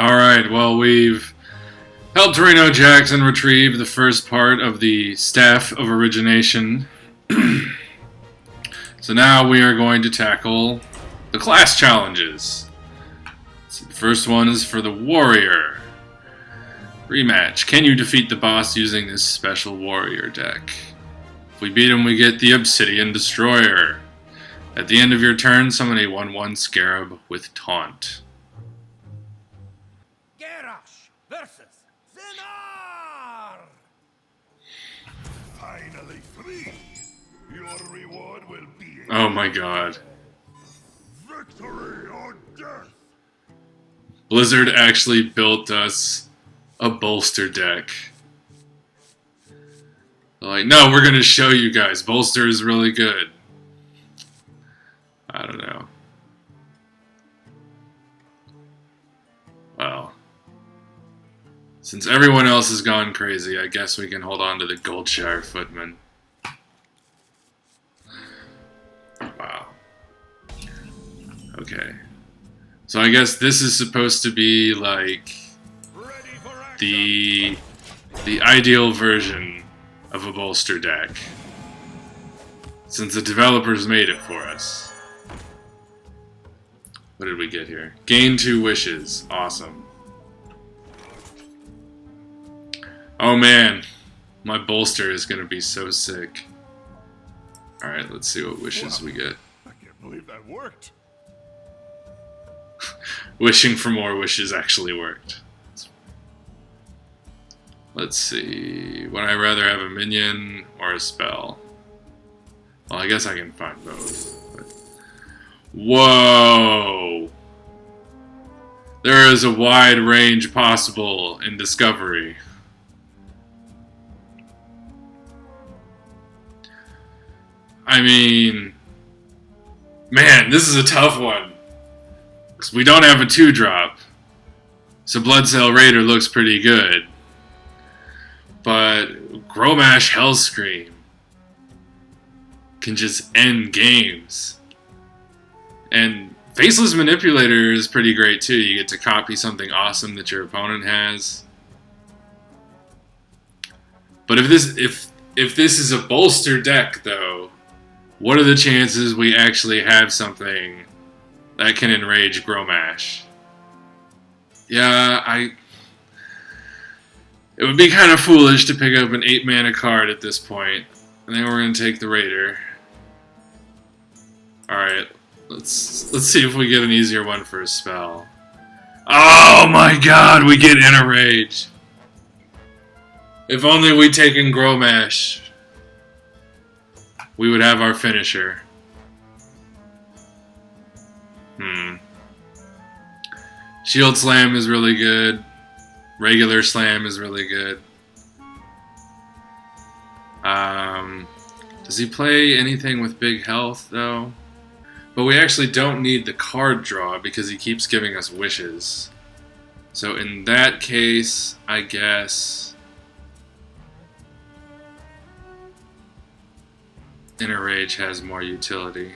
Alright, well, we've helped Reno Jackson retrieve the first part of the Staff of Origination. So now we are going to tackle the class challenges. So the first one is for the Warrior. Rematch. Can you defeat the boss using this special Warrior deck? If we beat him, we get the Obsidian Destroyer. At the end of your turn, summon a 1/1 Scarab with Taunt. Versus Zenar! Finally free! Your reward will be Oh my god. victory or death! Blizzard actually built us a bolster deck. They're like, no, we're gonna show you guys. Bolster is really good. I don't know. Well, since everyone else has gone crazy, I guess we can hold on to the Goldshire Footman. Wow. Okay. So I guess this is supposed to be like the ideal version of a bolster deck, since the developers made it for us. What did we get here? Gain 2 wishes. Awesome. Oh man, my bolster is gonna be so sick. Alright, let's see what wishes we get. I can't believe that worked! Wishing for more wishes actually worked. Let's see. Would I rather have a minion or a spell? Well, I guess I can find both. But... Whoa! There is a wide range possible in Discovery. I mean, man, this is a tough one. Because we don't have a 2-drop. So Bloodsail Raider looks pretty good. But Gromash Hellscream can just end games. And Faceless Manipulator is pretty great too. You get to copy something awesome that your opponent has. But if this is a bolster deck though, what are the chances we actually have something that can enrage Gromash? Yeah, it would be kind of foolish to pick up an 8-mana card at this point. I think we're going to take the Raider. Alright, let's see if we get an easier one for a spell. Oh my god, we get Enrage! If only we'd taken Gromash, we would have our finisher. Shield Slam is really good. Regular Slam is really good. Does he play anything with big health, though? But we actually don't need the card draw because he keeps giving us wishes. So in that case, I guess... Inner Rage has more utility.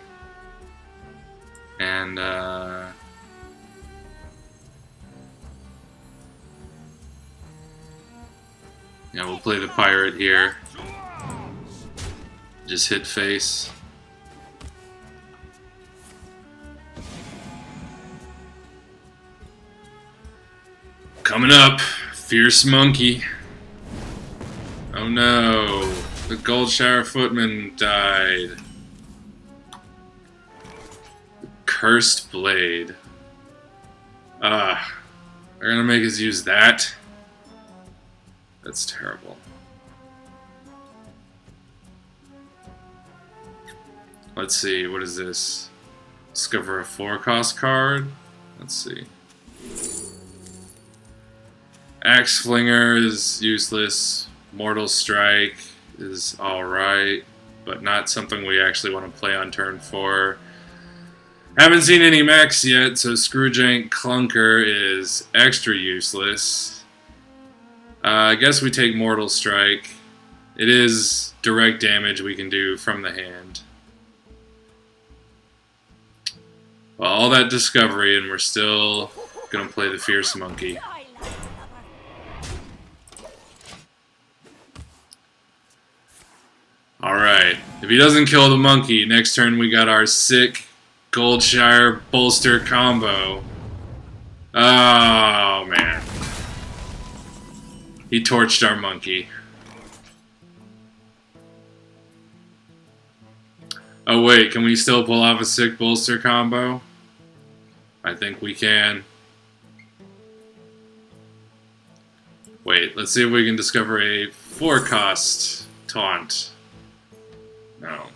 And, yeah, we'll play the Pirate here. Just hit face. Coming up, Fierce Monkey. Oh no, the Goldshire Footman died. Cursed Blade. They're gonna make us use that? That's terrible. Let's see, what is this? Discover a 4-cost card? Let's see. Axe Flinger is useless. Mortal Strike is alright, but not something we actually want to play on turn 4. Haven't seen any mechs yet, so Screwjank Clunker is extra useless. I guess we take Mortal Strike. It is direct damage we can do from the hand. Well, all that discovery and we're still Gonna play the Fierce Monkey. Alright, if he doesn't kill the monkey, next turn we got our sick Goldshire bolster combo. Oh, man. He torched our monkey. Oh, wait, can we still pull off a sick bolster combo? I think we can. Wait, let's see if we can discover a 4-cost taunt. No.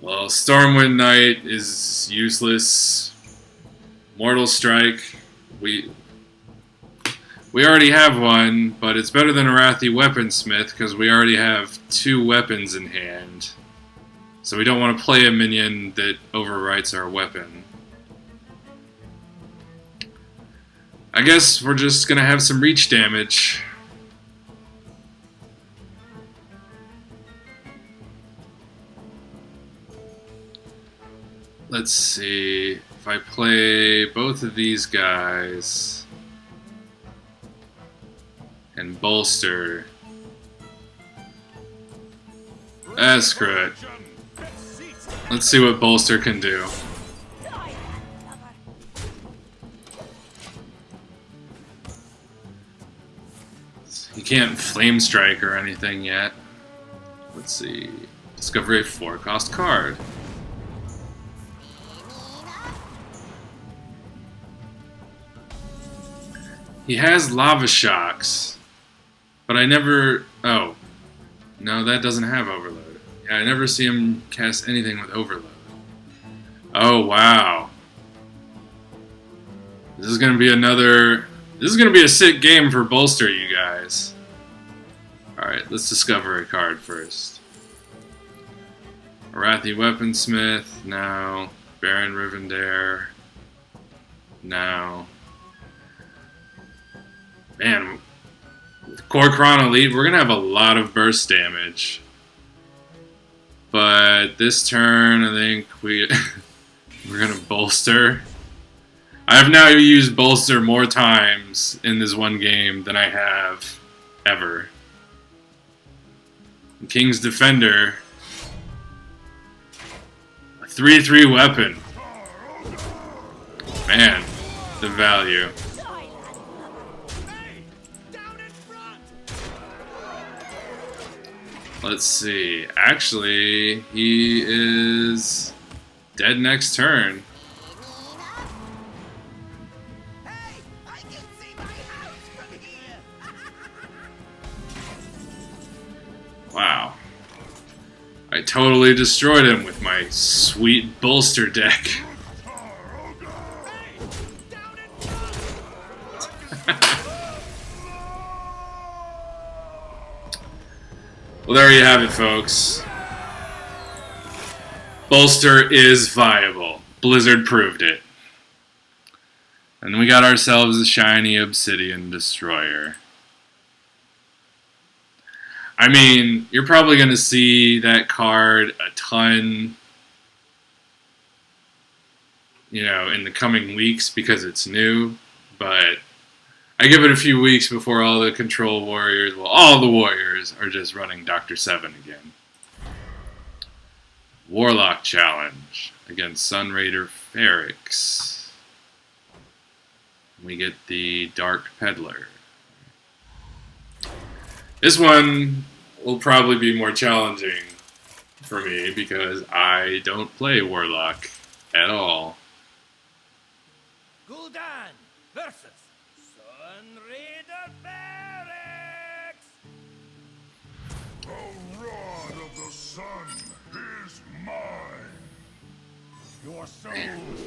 Well, Stormwind Knight is useless. Mortal Strike, we already have one, but it's better than Arathi Weaponsmith because we already have 2 weapons in hand. So we don't want to play a minion that overwrites our weapon. I guess we're just gonna have some reach damage. Let's see, if I play both of these guys and bolster. Screw it. Let's see what bolster can do. He can't flame strike or anything yet. Let's see. Discover a 4-cost card. He has Lava Shocks, but I never... Oh. No, that doesn't have Overload. Yeah, I never see him cast anything with Overload. Oh, wow. This is going to be another... This is going to be a sick game for Bolster, you guys. Alright, let's discover a card first. Arathi Weaponsmith, no. Baron Rivendare, no. Man, with Kor'kron Elite, we're going to have a lot of burst damage. But this turn, I think we're going to bolster. I have now used bolster more times in this one game than I have ever. King's Defender, a 3/3 weapon. Man, the value. Let's see. Actually, he is dead next turn. Wow. I totally destroyed him with my sweet bolster deck. Well, there you have it, folks. Bolster is viable. Blizzard proved it. And we got ourselves a shiny Obsidian Destroyer. I mean, you're probably going to see that card a ton, you know, in the coming weeks because it's new, but I give it a few weeks before all the control warriors, well, all the warriors are just running Dr. 7 again. Warlock Challenge against Sunraider Ferrix. We get the Dark Peddler. This one will probably be more challenging for me because I don't play Warlock at all. Gul'dan versus Sunraider Ferrix. The rod of the sun is mine. Your soul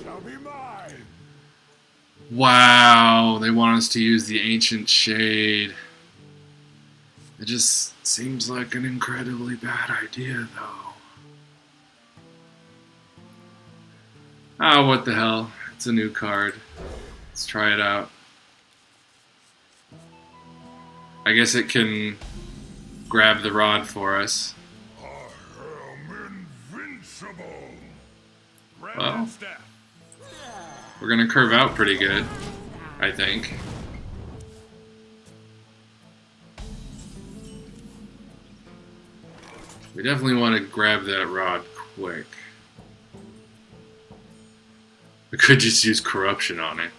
shall be mine. Wow, they want us to use the Ancient Shade. It just seems like an incredibly bad idea, though. Oh, what the hell. It's a new card. Let's try it out. I guess it can grab the rod for us. I am invincible. Well, we're gonna curve out pretty good, I think. We definitely want to grab that rod quick. We could just use corruption on it.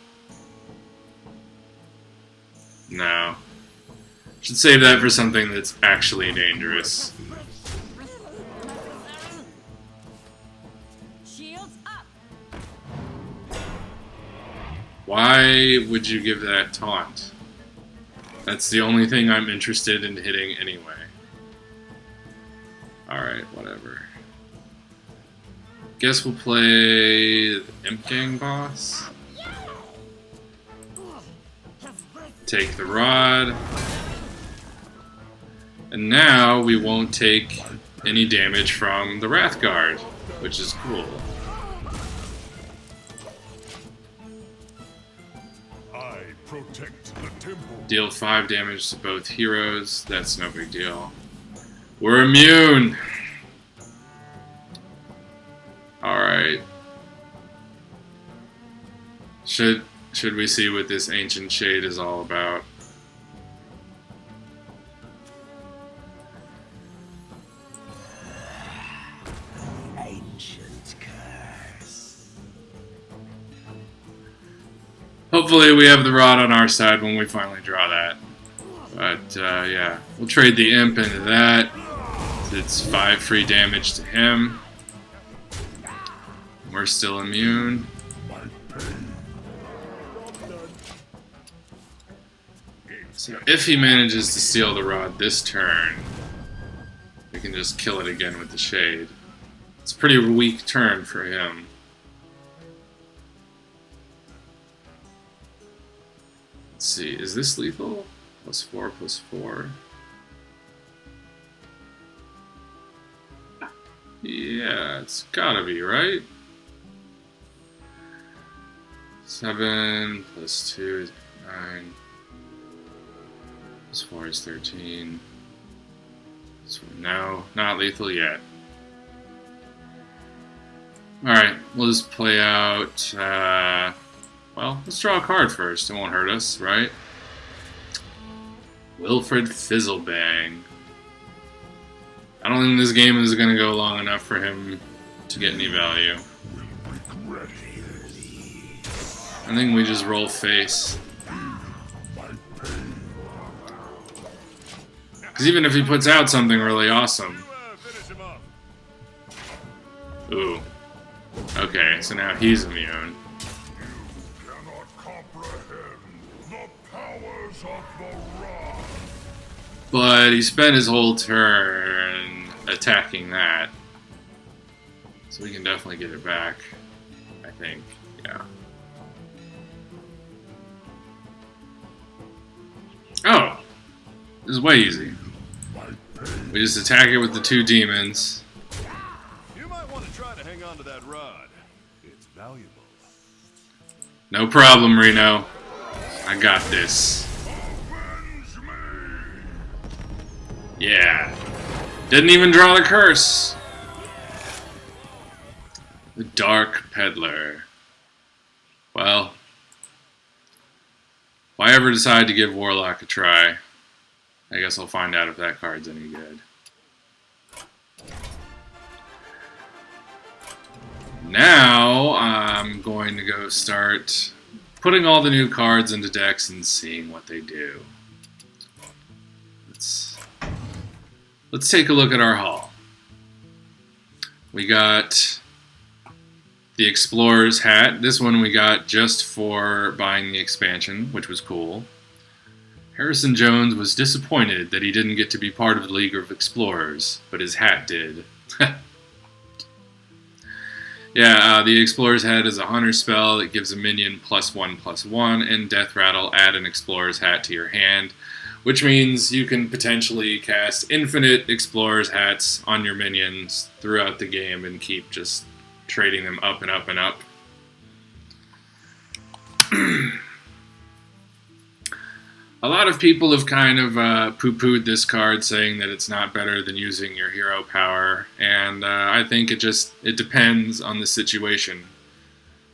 No. Should save that for something that's actually dangerous. Shields up. Why would you give that taunt? That's the only thing I'm interested in hitting anyway. Alright, whatever. Guess we'll play the Imp Gang boss. Take the rod. And now we won't take any damage from the Wrath Guard, which is cool. I protect the temple. Deal 5 damage to both heroes. That's no big deal. We're immune! Alright. Should we see what this Ancient Shade is all about? Ancient curse. Hopefully we have the rod on our side when we finally draw that. But, yeah. We'll trade the Imp into that. It's 5 free damage to him. We're still immune. So if he manages to steal the rod this turn, we can just kill it again with the Shade. It's a pretty weak turn for him. Let's see, is this lethal? +4, +4. Yeah, it's gotta be, right? 7 +2 is 9. +4 is 13. So no, not lethal yet. Alright, we'll just play out, well, let's draw a card first. It won't hurt us, right? Wilfred Fizzlebang. I don't think this game is going to go long enough for him to get any value. I think we just roll face. Because even if he puts out something really awesome. Ooh. Okay, so now he's immune. Cannot comprehend the powers of the rod. But he spent his whole turn attacking that. So we can definitely get it back, I think. Yeah. Oh! This is way easy. We just attack it with the 2 demons. You might want to try to hang on to that rod. It's valuable. No problem, Reno. I got this. Avenge me! Yeah. Didn't even draw the curse. The Dark Peddler. Well, if I ever decide to give Warlock a try, I guess I'll find out if that card's any good. Now, I'm going to go start putting all the new cards into decks and seeing what they do. Let's take a look at our haul. We got the Explorer's Hat. This one we got just for buying the expansion, which was cool. Harrison Jones was disappointed that he didn't get to be part of the League of Explorers, but his hat did. Yeah, the Explorer's Hat is a hunter spell that gives a minion +1/+1, and Death Rattle, add an Explorer's Hat to your hand, which means you can potentially cast infinite Explorer's Hats on your minions throughout the game and keep just trading them up and up and up. A lot of people have kind of poo-pooed this card, saying that it's not better than using your hero power, and I think it depends on the situation.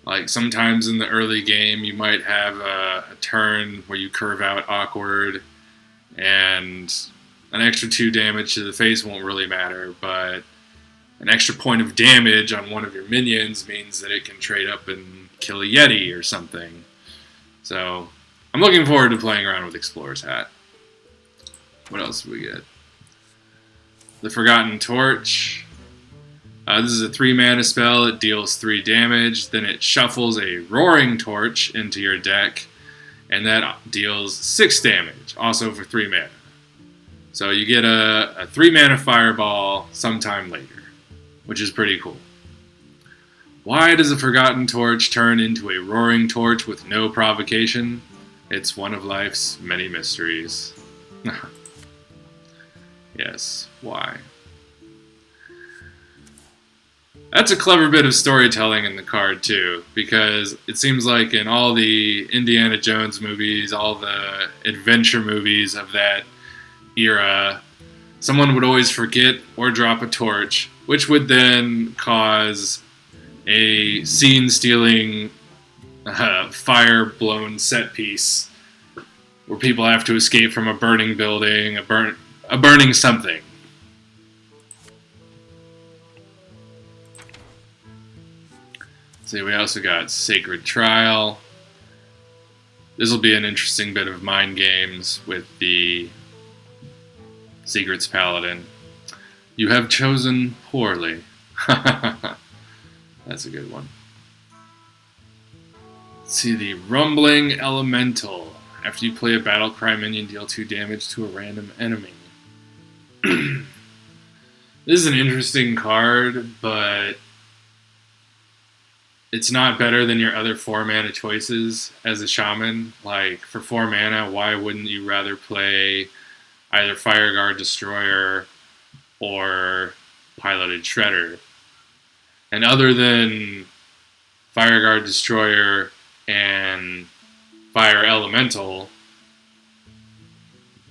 Like, sometimes in the early game, you might have a turn where you curve out awkward, and an extra 2 damage to the face won't really matter, but an extra point of damage on one of your minions means that it can trade up and kill a Yeti or something. So, I'm looking forward to playing around with Explorer's Hat. What else do we get? The Forgotten Torch. This is a 3-mana spell. It deals 3 damage. Then it shuffles a Roaring Torch into your deck, and that deals 6 damage, also for 3 mana. So you get a 3-mana Fireball sometime later, which is pretty cool. Why does a Forgotten Torch turn into a Roaring Torch with no provocation? It's one of life's many mysteries. Yes, why? That's a clever bit of storytelling in the card, too, because it seems like in all the Indiana Jones movies, all the adventure movies of that era, someone would always forget or drop a torch, which would then cause a scene-stealing, fire-blown set piece where people have to escape from a burning building, a burning something. See, we also got Sacred Trial. This will be an interesting bit of mind games with the Secrets Paladin. You have chosen poorly. That's a good one. Let's see, the Rumbling Elemental. After you play a Battlecry minion, deal 2 damage to a random enemy. This is an interesting card, but it's not better than your other 4-mana choices as a shaman. Like, for 4 mana, why wouldn't you rather play either Fireguard Destroyer or Piloted Shredder? And other than Fireguard Destroyer and Fire Elemental,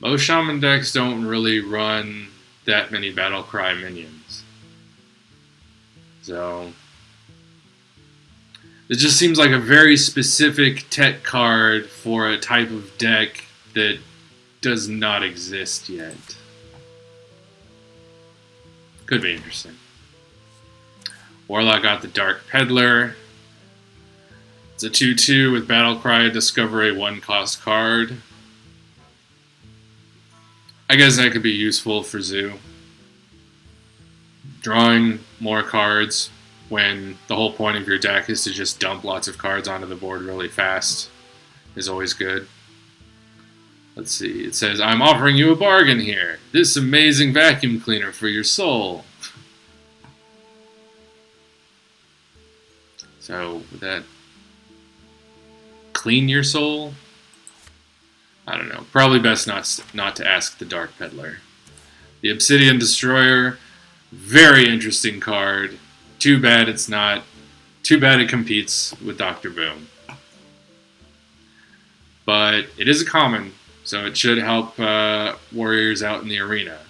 most shaman decks don't really run that many Battlecry minions. So it just seems like a very specific tech card for a type of deck that does not exist yet. Could be interesting. Warlock got the Dark Peddler. It's a 2/2 with Battlecry. Discover a 1-cost card. I guess that could be useful for Zoo. Drawing more cards when the whole point of your deck is to just dump lots of cards onto the board really fast is always good. Let's see. It says, I'm offering you a bargain here. This amazing vacuum cleaner for your soul. So, would that clean your soul? I don't know. Probably best not to ask the Dark Peddler. The Obsidian Destroyer, very interesting card. Too bad it's not. Too bad it competes with Dr. Boom. But it is a common, so it should help warriors out in the arena.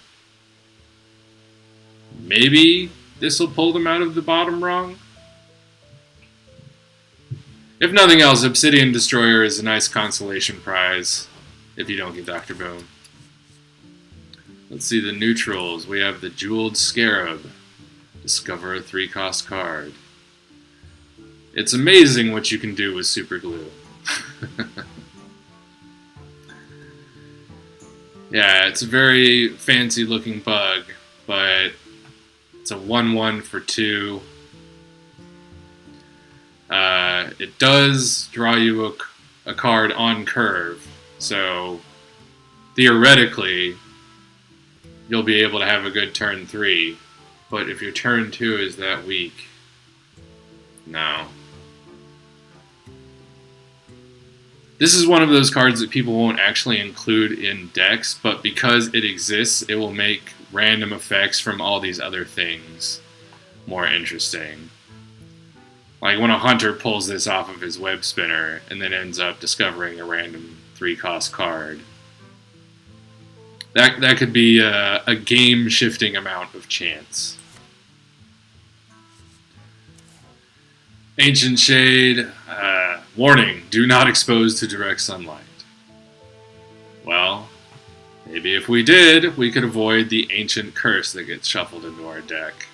Maybe this will pull them out of the bottom rung? If nothing else, Obsidian Destroyer is a nice consolation prize if you don't get Dr. Boom. Let's see the neutrals. We have the Jeweled Scarab. Discover a 3-cost card. It's amazing what you can do with super glue. Yeah, it's a very fancy looking bug, but it's a 1/1 for 2. It does draw you a card on curve, so theoretically you'll be able to have a good turn 3, but if your turn 2 is that weak, no. This is one of those cards that people won't actually include in decks, but because it exists, it will make random effects from all these other things more interesting. Like when a hunter pulls this off of his web spinner and then ends up discovering a random 3-cost card, That could be a game-shifting amount of chance. Ancient Shade, warning, do not expose to direct sunlight. Well, maybe if we did, we could avoid the Ancient Curse that gets shuffled into our deck.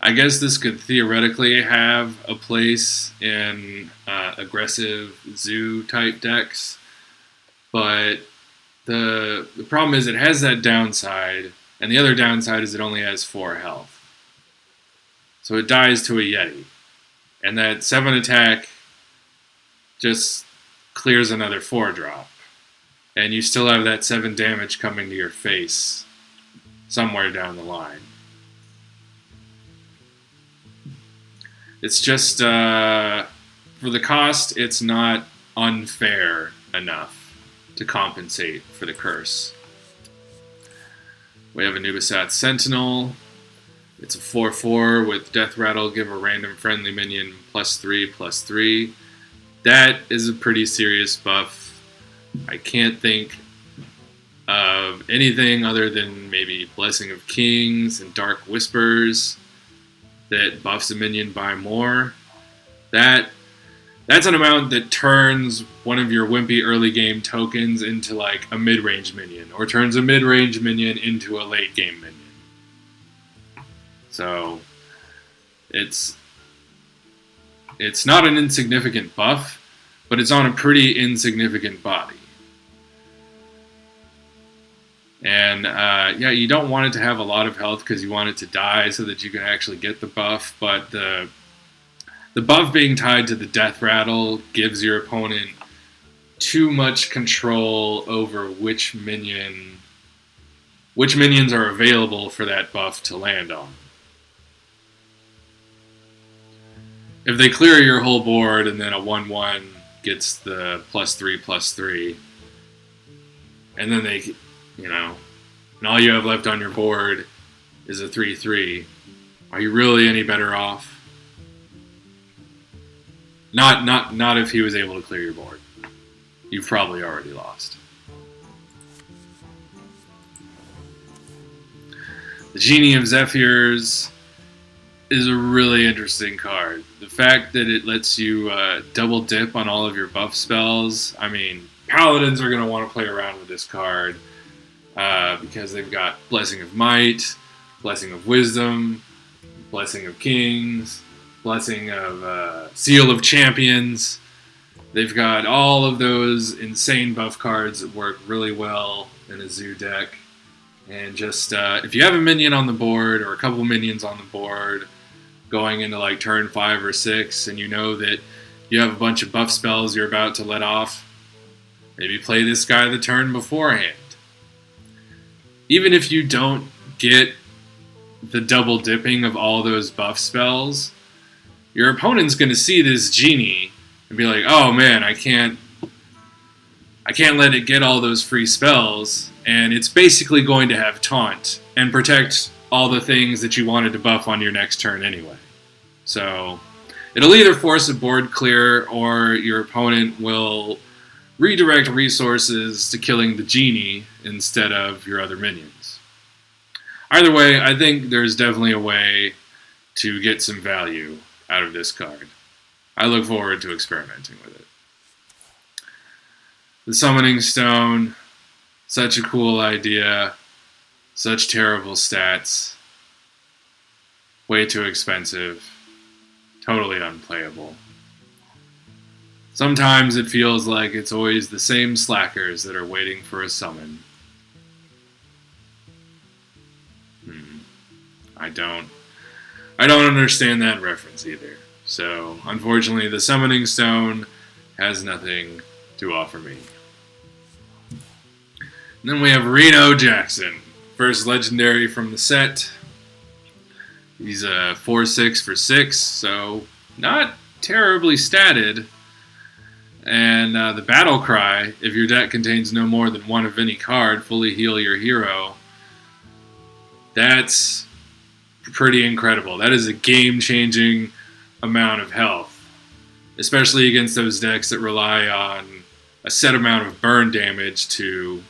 I guess this could theoretically have a place in aggressive zoo-type decks, but the problem is it has that downside, and the other downside is it only has 4 health. So it dies to a Yeti. And that 7 attack just clears another 4-drop. And you still have that 7 damage coming to your face somewhere down the line. It's just, for the cost, it's not unfair enough to compensate for the curse. We have a Nubisat Sentinel. It's a 4/4 with Death Rattle, give a random friendly minion +3/+3. That is a pretty serious buff. I can't think of anything other than maybe Blessing of Kings and Dark Whispers that buffs a minion by more. That's an amount that turns one of your wimpy early game tokens into like a mid-range minion, or turns a mid-range minion into a late game minion. So it's not an insignificant buff, but it's on a pretty insignificant body. And yeah, you don't want it to have a lot of health because you want it to die so that you can actually get the buff, but the buff being tied to the Death Rattle gives your opponent too much control over which minions are available for that buff to land on. If they clear your whole board and then a 1/1 gets the +3/+3, and then they, and all you have left on your board is a 3/3, are you really any better off? Not if he was able to clear your board. You've probably already lost. The Genie of Zephyrs is a really interesting card. The fact that it lets you double dip on all of your buff spells. I mean, Paladins are going to want to play around with this card because they've got Blessing of Might, Blessing of Wisdom, Blessing of Kings, Blessing of Seal of Champions. They've got all of those insane buff cards that work really well in a zoo deck. And just, if you have a minion on the board, or a couple minions on the board, going into like turn 5 or 6, and you know that you have a bunch of buff spells you're about to let off, maybe play this guy the turn beforehand. Even if you don't get the double dipping of all those buff spells, your opponent's going to see this genie and be like, oh man, I can't let it get all those free spells, and it's basically going to have taunt and protect all the things that you wanted to buff on your next turn anyway. So it'll either force a board clear, or your opponent will redirect resources to killing the genie instead of your other minions. Either way, I think there's definitely a way to get some value out of this card. I look forward to experimenting with it. The Summoning Stone, such a cool idea, such terrible stats, way too expensive, totally unplayable. Sometimes it feels like it's always the same slackers that are waiting for a summon. I don't understand that reference either. So, unfortunately, the Summoning Stone has nothing to offer me. And then we have Reno Jackson, first legendary from the set. He's a 4/6 for 6, so not terribly statted. And the Battle Cry, if your deck contains no more than one of any card, fully heal your hero. That's pretty incredible. That is a game-changing amount of health, especially against those decks that rely on a set amount of burn damage to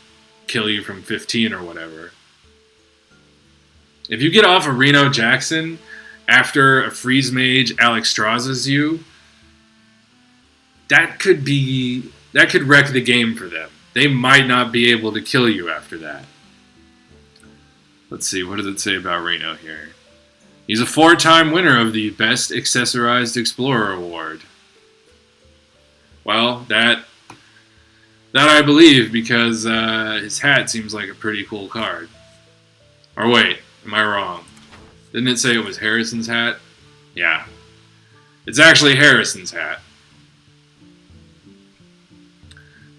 kill you from 15 or whatever. If you get off of Reno Jackson after a freeze mage Alex Strazes you, that could wreck the game for them. They might not be able to kill you after that. Let's see, what does it say about Reno here? He's a 4-time winner of the Best Accessorized Explorer Award. Well, that I believe, because his hat seems like a pretty cool card. Or wait, am I wrong? Didn't it say it was Harrison's hat? Yeah. It's actually Harrison's hat.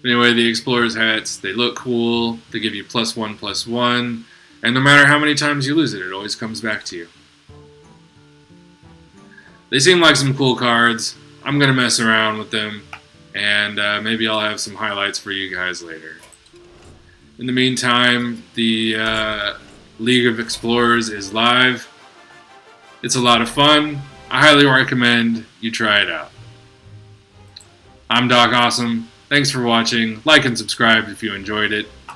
Anyway, the Explorer's hats, they look cool. They give you +1/+1. And no matter how many times you lose it, it always comes back to you. They seem like some cool cards. I'm going to mess around with them. And maybe I'll have some highlights for you guys later. In the meantime, the League of Explorers is live. It's a lot of fun. I highly recommend you try it out. I'm Doc Awesome. Thanks for watching. Like and subscribe if you enjoyed it.